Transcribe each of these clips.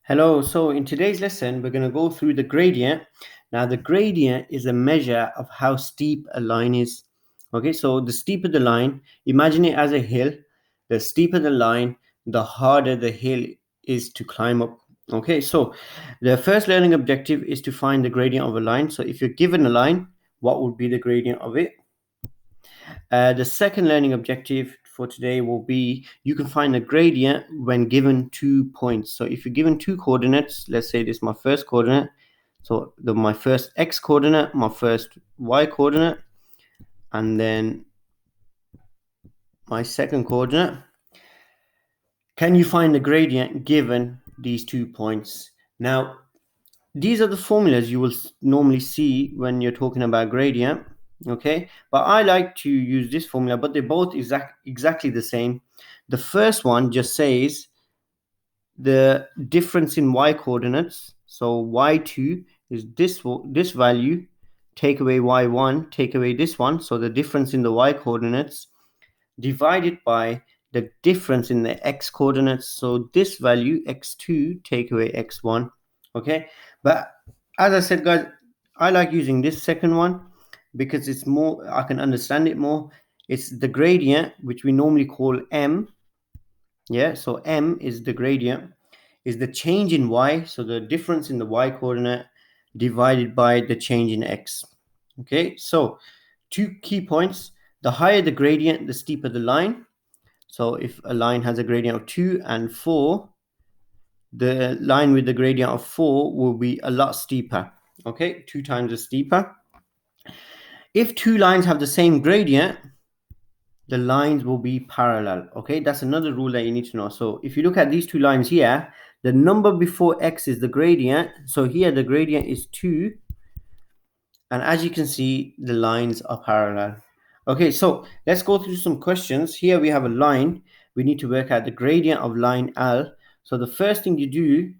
Hello, so in today's lesson, we're going to go through the gradient. Now, the gradient is a measure of how steep a line is. Okay, so the steeper the line, imagine it as a hill. The steeper the line, the harder the hill is to climb up. Okay, so the first learning objective is to find the gradient of a line. So if you're given a line, what would be the gradient of it? The second learning objective for today will be you can find the gradient when given 2 points. So if you're given two coordinates, let's say this is my first coordinate. So my first x coordinate, my first y coordinate, and then my second coordinate. Can you find the gradient given these 2 points? Now, these are the formulas you will normally see when you're talking about gradient. Okay, but I like to use this formula, but they're both exactly the same. The first one just says the difference in y coordinates. So y2 is this value, take away y1, take away this one, so the difference in the y coordinates, divided by the difference in the x coordinates. So this value x2 take away x1. Okay, but as I said, guys, I like using this second one because it's more, I can understand it more. It's the gradient, which we normally call m. Yeah, so m is the gradient, is the change in y, so the difference in the y coordinate divided by the change in x. Okay, so two key points: the higher the gradient, the steeper the line. So if a line has a gradient of 2 and 4, the line with the gradient of 4 will be a lot steeper. Okay, 2 times as steeper. If two lines have the same gradient, the lines will be parallel. Okay, that's another rule that you need to know. So if you look at these two lines here, the number before x is the gradient. So here the gradient is 2. And as you can see, the lines are parallel. Okay, so let's go through some questions. Here we have a line. We need to work out the gradient of line L. So the first thing you do,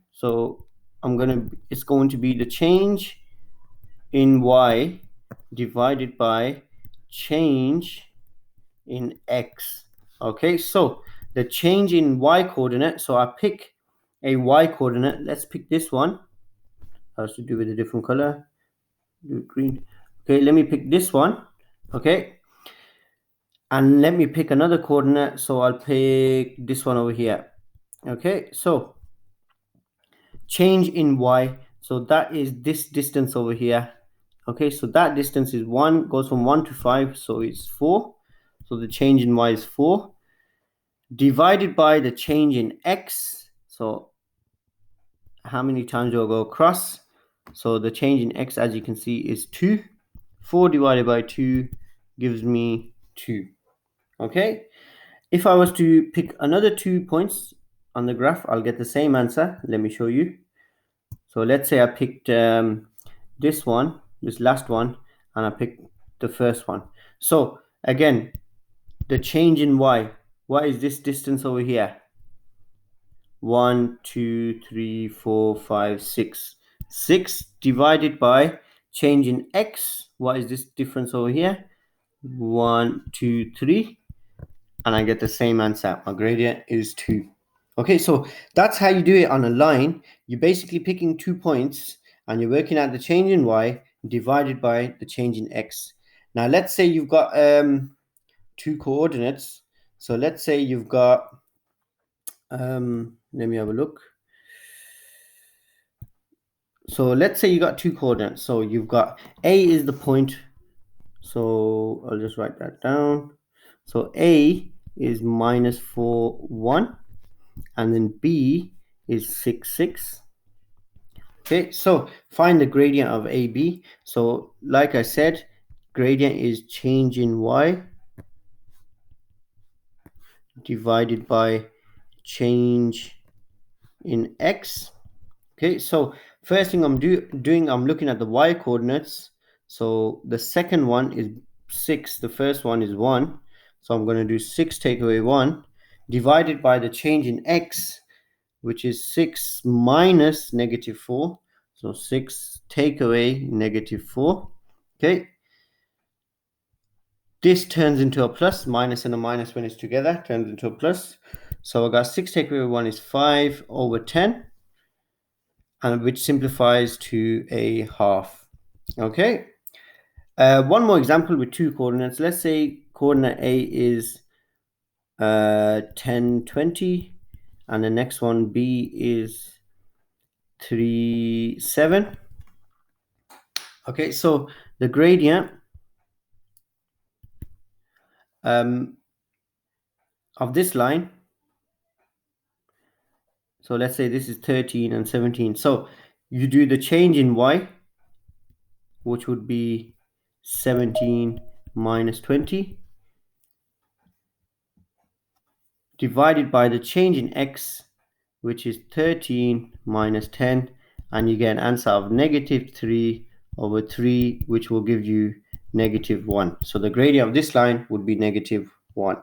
it's going to be the change in y divided by change in x. Okay, so the change in y coordinate, so I pick a y coordinate. Let's pick this one. I have to do with a different color. Do green. Okay, let me pick this one. Okay, and let me pick another coordinate. So I'll pick this one over here. Okay, so change in y, so that is this distance over here. Okay, so that distance is 1, goes from 1 to 5, so it's 4. So the change in y is 4 divided by the change in x. So how many times do I go across? So the change in x, as you can see, is 2. 4 divided by 2 gives me 2. Okay, if I was to pick another 2 points on the graph, I'll get the same answer. Let me show you. So let's say I picked this one, this last one, and I picked the first one. So again, the change in y, what is this distance over here? 1, 2, 3, 4, 5, 6. 6 divided by change in x, what is this difference over here? 1, 2, 3, and I get the same answer. My gradient is 2. Okay, so that's how you do it on a line. You're basically picking 2 points and you're working out the change in y divided by the change in x. Now let's say you've got two coordinates. So let's say you've got let me have a look. So let's say you got two coordinates. So you've got A is the point. So I'll just write that down. So A is -4, 1, and then B is 6, 6. Okay, so find the gradient of AB. So like I said, gradient is change in y divided by change in x. Okay, so first thing I'm doing, I'm looking at the y coordinates. So the second one is 6, the first one is 1. So I'm going to do 6 take away 1 divided by the change in x, which is 6 minus -4. So 6 take away -4. Okay. This turns into a plus, minus and a minus when it's together turns into a plus. So I got 6 take away 1 is 5 over 10. and which simplifies to a half. Okay. One more example with two coordinates. Let's say coordinate A is 10, 20, and the next one B is 3, 7. Okay, so the gradient of this line, so let's say this is 13 and 17. So you do the change in y, which would be 17 minus 20, divided by the change in x, which is 13 minus 10, and you get an answer of negative 3 over 3, which will give you negative 1. So the gradient of this line would be negative 1.